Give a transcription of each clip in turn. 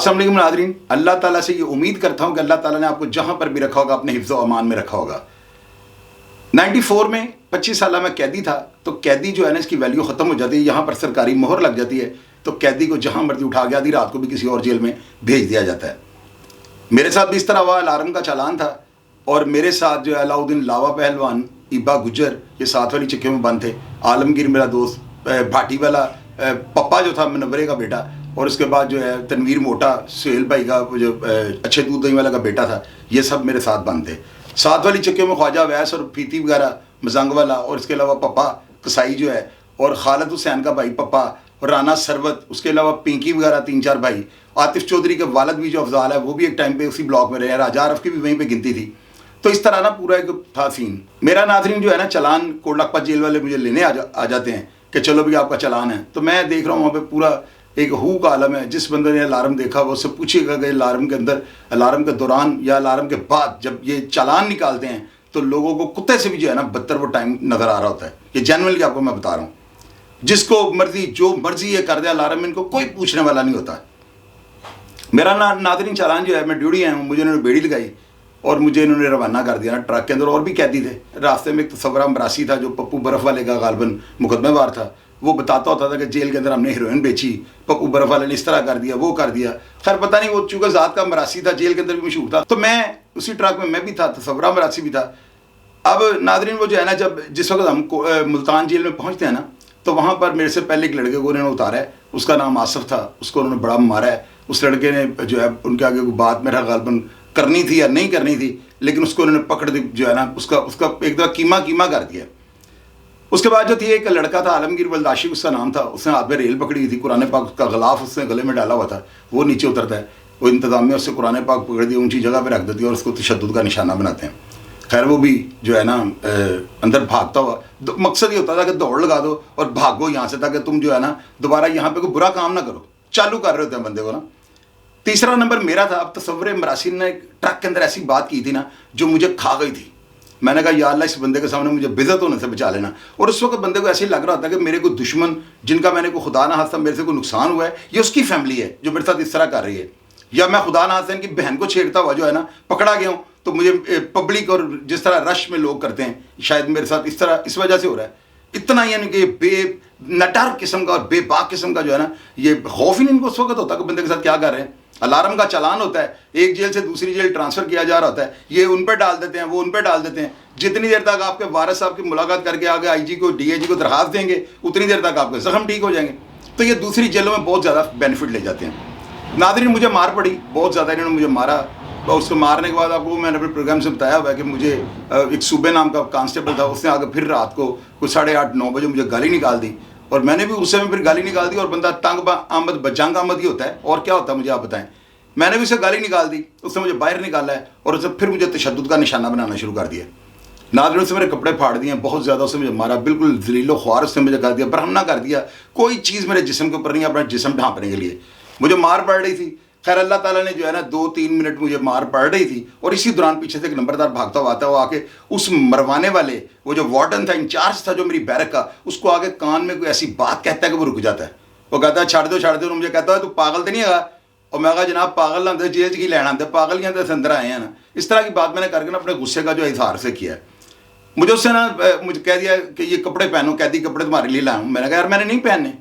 अस्सलाम वालेकुम नाज़रीन, अल्लाह ताला से ये उम्मीद करता हूँ कि अल्लाह ताला ने आपको जहाँ पर भी रखा होगा अपने हिफ्ज़ व अमान में रखा होगा। 94 में 25 साल में कैदी था, तो कैदी जो है ना इसकी वैल्यू ख़त्म हो जाती है, यहाँ पर सरकारी मोहर लग जाती है, तो कैदी को जहाँ मर्जी उठा के आधी रात को भी किसी और जेल में भेज दिया जाता है। मेरे साथ भी इस तरह हुआ, अलार्म का चालान था और मेरे साथ जो है अलाउद्दीन लावा पहलवान, इब्बा गुज्जर, ये साथ वाली चक्कियों में बंद थे, आलमगीर मेरा दोस्त, भाटी वाला पप्पा जो था मनवरे का बेटा, और उसके बाद जो है तनवीर मोटा सुहेल भाई का जो अच्छे दूध दही वाला का बेटा था, ये सब मेरे साथ बंद थे। साथ वाली चक्कियों में ख्वाजा वैस और फीती वगैरह मजंग वाला, और इसके अलावा पप्पा कसाई जो है, और खालिद हुसैन का भाई पप्पा, और राना सरवत, उसके अलावा पिंकी वगैरह 3-4 भाई, आतिफ चौधरी के वालद भी जो अफजाल है वो भी एक टाइम पे उसी ब्लॉक में रहे, राजा आरफ की भी वहीं पे गिनती थी। तो इस तरह ना पूरा एक था सीन। मेरा नाज़रीन जो है ना चालान कोट लखपत जेल वाले मुझे लेने आ जाते हैं कि चलो भी आपका चालान है, तो मैं देख रहा हूँ वहाँ पे पूरा एक हू का आलम है। जिस बंदे ने अलार्म देखा वो उससे पूछिएगा कि अलार्म के अंदर, अलार्म के दौरान या अलार्म के बाद जब ये चालान निकालते हैं तो लोगों को कुत्ते से भी जो है ना बदतर वो टाइम नज़र आ रहा होता है। ये जेन्युइनली आपको मैं बता रहा हूँ, जिसको मर्जी जो मर्जी ये कर दे अलार्म, इनको कोई पूछने वाला नहीं होता। मेरा नाज़रीन चालान जो है, मैं ड्यूटी आया हूँ, मुझे इन्होंने बेड़ी लगाई और मुझे इन्होंने रवाना कर दिया ना ट्रक के अंदर। और भी कैदी थे रास्ते में, एक तसव्वुर मरासी था जो पप्पू बर्फ़ वाले का गालबन मुकदमेवार था, वो बताता होता था कि जेल के अंदर हमने हीरोइन बेची, पप्पू बर्फ़ वाले ने इस तरह कर दिया, वो कर दिया। खैर पता नहीं, वो चूँकि ज़ात का मरासी था, जेल के अंदर भी मशहूर था, तो मैं उसी ट्रक में मैं भी था, तसव्वुर मरासी भी था। अब नाज़रीन वो जो है ना, जब जिस वक्त हम मुल्तान जेल में पहुँचते हैं ना, तो वहाँ पर मेरे से पहले एक लड़के को उन्होंने उतारा है, उसका नाम आसफ था, उसको उन्होंने बड़ा मारा है। उस लड़के ने जो है उनके आगे कोई बात मेरा गालबन करनी थी या नहीं करनी थी, लेकिन उसको उन्होंने पकड़ दी, जो है ना उसका एक दफ़ा कीमा कर दिया। उसके बाद जो थी एक लड़का था आलमगीर बलदाशी उसका नाम था, उसने हाथ में रेल पकड़ी हुई थी, कुरान पाक का गलाफ उसने गले में डाला हुआ था, वो नीचे उतरता है, वो इंतज़ामिया उससे कुरान पाक पकड़ दिया, ऊंची जगह पर रख देती है और उसको तशद्दुद का निशाना बनाते हैं। खैर वो भी जो है ना अंदर भागता हुआ, मकसद ये होता था कि दौड़ लगा दो और भागो यहाँ से, ताकि तुम जो है ना दोबारा यहाँ पे कोई बुरा काम ना करो। चालू कर रहे होते हैं बंदे को ना। तीसरा नंबर मेरा था। अब तसव्वुर मरासी ने ट्रक के अंदर ऐसी बात की थी ना जो मुझे खा गई थी। मैंने कहा या अल्लाह इस बंदे के सामने मुझे बेइज्जत होने से बचा लेना। और उस वक्त बंदे को ऐसे ही लग रहा था कि मेरे को दुश्मन, जिनका मैंने को खुदा ना हादसा मेरे से कोई नुकसान हुआ है, ये उसकी फैमिली है जो मेरे साथ इस तरह कर रही है, या मैं खुदा ना हादसा इनकी बहन को छेड़ता हुआ जो है ना पकड़ा गया हूँ, तो मुझे पब्लिक और जिस तरह रश में लोग करते हैं शायद मेरे साथ इस तरह इस वजह से हो रहा है। इतना यानी कि बेनटर किस्म का और बेबाक किस्म का जो है ना ये खौफ ही नहीं इनको उस वक्त होता कि बंदे के साथ क्या कर रहे हैं। अलार्म का चालान होता है, एक जेल से दूसरी जेल ट्रांसफ़र किया जा रहा होता है, ये उन पर डाल देते हैं, वो उन पर डाल देते हैं। जितनी देर तक आपके वारिस साहब की मुलाकात करके आगे आईजी को डीआईजी को दरखास्त देंगे, उतनी देर तक आपके जख्म ठीक हो जाएंगे। तो ये दूसरी जेलों में बहुत ज़्यादा बेनिफिट ले जाते हैं। नाज़रीन मुझे मार पड़ी बहुत ज़्यादा, इन्होंने मुझे मारा। और उसको मारने के बाद आपको मैंने अपने प्रोग्राम से बताया हुआ है कि मुझे एक सूबे नाम का कांस्टेबल था, उसने आगे फिर रात को कुछ 8:30-9 बजे मुझे गाली निकाल दी, और मैंने भी उस समय फिर गाली निकाल दी। और बंदा तंग आमद बजंग आमद ही होता है, और क्या होता है मुझे आप बताएं। मैंने भी उसे गाली निकाल दी, उसने मुझे बाहर निकाला है और उसने फिर मुझे तशद्दुद का निशाना बनाना शुरू कर दिया। नाज़रीन से मेरे कपड़े फाड़ दिए बहुत ज़्यादा, उसने मुझे मारा, बिल्कुल ज़लीलो ख्वार उसने मुझे कर दिया, बरहमना कर दिया, कोई चीज़ मेरे जिस्म के ऊपर नहीं, अपना जिस्म ढांपने के लिए मुझे मार पड़ रही थी। खैर अल्लाह ताला ने जो है ना 2-3 मिनट मुझे मार पड़ रही थी, और इसी दौरान पीछे से एक नंबरदार भागता हुआ आता है, वो आके उस मरवाने वाले, वो जो वार्डन था, इंचार्ज था जो मेरी बैरक का, उसको आगे कान में कोई ऐसी बात कहता है कि वो रुक जाता है। वो कहता है छाड़ दो, मुझे कहता है तू पागल तो नहीं है। और मैं कहा जनाब पागल ना जेल की लेना आते, पागल ही आते अंदर आए हैं ना। इस तरह की बात मैंने करके ना अपने गुस्से का जो इजहार से किया है। मुझे उससे ना मुझे कह दिया कि ये कपड़े पहनो, कैदी कपड़े तुम्हारे लिए लाया हूँ। मैंने कहा यार मैंने नहीं पहनने,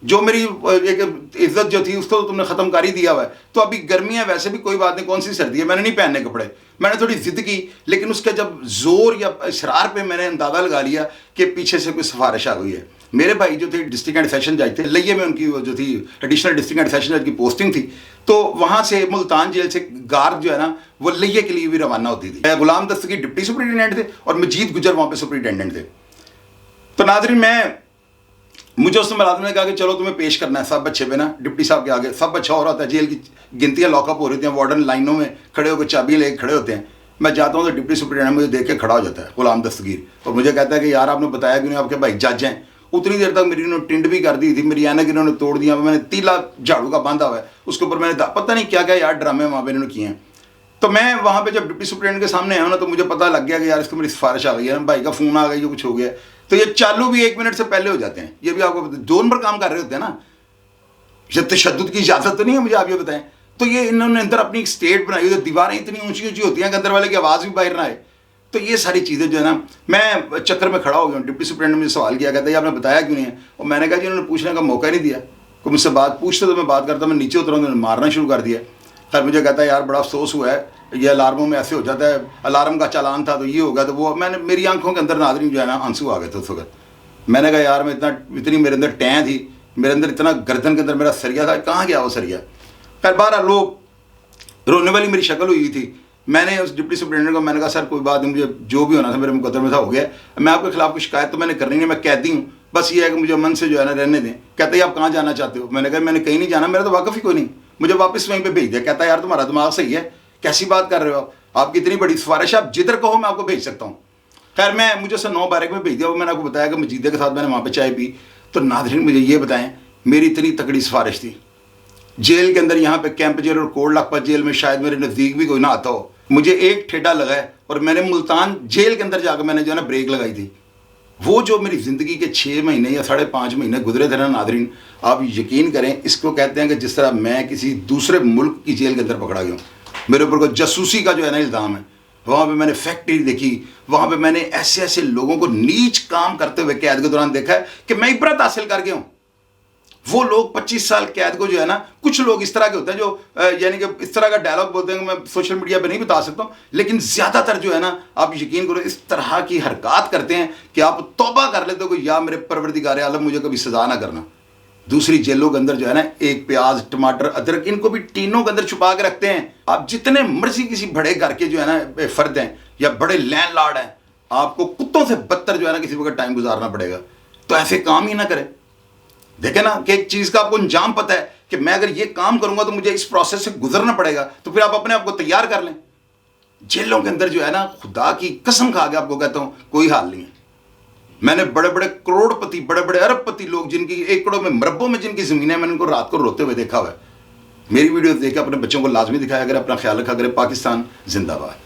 जो मेरी एक इज्जत जो थी उसको तो तुमने ख़त्म कर ही दिया हुआ है। तो अभी गर्मी है, वैसे भी कोई बात नहीं, कौन सी सर्दी है, मैंने नहीं पहनने कपड़े। मैंने थोड़ी ज़िद की, लेकिन उसके जब ज़ोर या इसरार पे मैंने अंदाज़ा लगा लिया कि पीछे से कोई सिफारिश आ गई है। मेरे भाई जो थे डिस्ट्रिक्ट एंड सेशन जज थे, लइये में उनकी जो थी एडिशनल डिस्ट्रिक्ट एंड सेशन जज की पोस्टिंग थी, तो वहाँ से मुल्तान जेल से गार्ड जो है ना वो लइये के लिए भी रवाना होती थी। गुलाम दस्तगीर डिप्टी सुपरिटेंडेंट थे और मजीद गुजर वहाँ पे सुपरिटेंडेंट थे। तो नाज़रीन मुझे उसने मुलाजिम ने कहा कि चलो तुम्हें पेश करना है सब अच्छे पे ना, डिप्टी साहब के आगे सब अच्छा हो रहा होता है, जेल की गिनतियाँ लॉकअप हो रही थी, वार्डन लाइनों में खड़े होकर चाबी लेके खड़े होते हैं। मैं जाता हूँ तो डिप्टी सुपरिटेंडेंट मुझे देख के खड़ा हो जाता है गुलाम दस्तगीर, और मुझे कहता है कि यार आपने बताया क्यों नहीं, आपके भाई जज हैं। उतनी देर तक मेरी इन्होंने टिंड भी कर दी थी, मेरी ऐनक इन्होंने तोड़ दिया, मैंने तीला झाड़ू का बांधा हुआ है, उसके ऊपर मैंने पता नहीं क्या क्या यार ड्रामे वहाँ पे इन्होंने किए हैं। तो मैं वहाँ पे जब डिप्टी सुपरिटेंडेंट के सामने आया ना, तो मुझे पता लग गया कि यार इसको मेरी सिफारिश आ गई है, भाई का फ़ोन आ गई, जो कुछ हो गया। तो ये चालू भी 1 मिनट से पहले हो जाते हैं, ये भी आपको जोन पर काम कर रहे होते हैं ना, ये तशद्दुद की इजाज़त तो नहीं है मुझे, आप ये बताएं। تو یہ انہوں نے اندر اپنی ایک اسٹیٹ بنائی ہوئی، دیواریں اتنی اونچی اونچی ہوتی ہیں کہ اندر والے کی آواز بھی باہر نہ آئے. تو یہ ساری چیزیں جو ہے نا، میں چکر میں کھڑا ہو گیا ہوں. ڈپٹی سپرنٹینڈنٹ نے مجھے سوال کیا، کہتا ہے آپ نے بتایا کیوں نہیں ہے؟ اور میں نے کہا جی انہوں نے پوچھنے کا موقع نہیں دیا. کوئی مجھ سے بات پوچھتے تو میں بات کرتا، میں نیچے اترا، انہوں نے مارنا شروع کر دیا. خیر مجھے کہتا ہے یار بڑا افسوس ہوا ہے، یہ الارموں میں ایسے ہو جاتا ہے، الارم کا چالان تھا تو یہ ہوگا تو وہ. میں نے، میری آنکھوں کے اندر ناظرین جو ہے نا آنسو آ گئے تھے اس وقت. میں نے کہا یار میں اتنی میرے اندر ٹین تھی، میرے اندر اتنا گردن کے اندر میرا سریا تھا، کہاں گیا وہ سریا؟ خیر بہرحال لوگ رونے والی میری شکل ہوئی تھی. میں نے اس ڈپٹی سپرنٹینڈنٹ کو میں نے کہا سر کوئی بات نہیں، مجھے جو بھی ہونا تھا میرے مقدر میں تھا ہو گیا، میں آپ کے خلاف کوئی شکایت تو میں نے کرنی نہیں، میں قیدی ہوں، بس یہ ہے کہ مجھے امن سے جو ہے نا رہنے دیں. کہتے ہیں آپ کہاں جانا چاہتے ہو؟ میں نے کہا میں نے کہیں نہیں جانا، میرا تو واقف ہی کوئی نہیں، مجھے واپس وہیں پہ بھیج دیا. کہتا ہے یار تمہارا دماغ صحیح ہے، کیسی بات کر رہے ہو آپ کی اتنی بڑی سفارش ہے، آپ جدھر کہو میں آپ کو بھیج سکتا ہوں. خیر میں، مجھے اسے 9 بارک میں بھیج دیا. وہ میں نے آپ کو بتایا کہ مجیدے کے ساتھ میں نے وہاں پہ چائے پی. تو ناظرین مجھے یہ بتائیں، میری اتنی تکڑی سفارش تھی جیل کے اندر، یہاں پہ کیمپ جیل اور کوٹ لکھپت جیل میں شاید میرے نزدیک بھی کوئی نہ آتا ہو. مجھے ایک ٹھیڈا لگا ہے اور میں نے ملتان جیل کے اندر جا کے میں نے جو ہے نا بریک لگائی تھی. وہ جو میری زندگی کے 6 مہینے یا 5.5 مہینے گزرے تھے نا ناظرین، آپ یقین کریں اس کو کہتے ہیں کہ جس طرح میں کسی دوسرے ملک کی جیل کے اندر پکڑا گیا ہوں. میرے اوپر کوئی جاسوسی کا جو ہے نا الزام ہے. وہاں پہ میں نے فیکٹری دیکھی، وہاں پہ میں نے ایسے ایسے لوگوں کو نیچ کام کرتے ہوئے قید کے دوران دیکھا ہے کہ میں عبرت حاصل کر گیا ہوں. وہ لوگ 25 سال قید کو جو ہے نا، کچھ لوگ اس طرح کے ہوتے ہیں جو یعنی کہ اس طرح کا ڈائلاگ بولتے ہیں کہ میں سوشل میڈیا پہ نہیں بتا سکتا ہوں، لیکن زیادہ تر جو ہے نا آپ یقین کرو اس طرح کی حرکات کرتے ہیں کہ آپ توبہ کر لیتے ہو کہ یا میرے پروردگار عالم مجھے کبھی سزا نہ کرنا. دوسری جیلوں کے اندر جو ہے نا ایک پیاز ٹماٹر ادرک ان کو بھی ٹینوں کے اندر چھپا کے رکھتے ہیں. آپ جتنے مرضی کسی بڑے گھر کے جو ہے نا فرد ہیں یا بڑے لینڈ لارڈ ہیں، آپ کو کتوں سے بدتر جو ہے نا کسی وقت ٹائم گزارنا پڑے گا. تو ایسے کام ہی نہ کریں. دیکھیں نا کہ ایک چیز کا آپ کو انجام پتہ ہے کہ میں اگر یہ کام کروں گا تو مجھے اس پروسیس سے گزرنا پڑے گا، تو پھر آپ اپنے آپ کو تیار کر لیں. جیلوں کے اندر جو ہے نا خدا کی قسم کھا کے آپ کو کہتا ہوں کوئی حال نہیں ہے. میں نے بڑے بڑے کروڑ پتی، بڑے بڑے ارب پتی لوگ جن کی ایکڑوں میں مربوں میں جن کی زمینیں، میں نے ان کو رات کو روتے ہوئے دیکھا ہوا ہے. میری ویڈیو دیکھ کے اپنے بچوں کو لازمی دکھایا کرے. اپنا خیال رکھا کرے. پاکستان زندہ باد.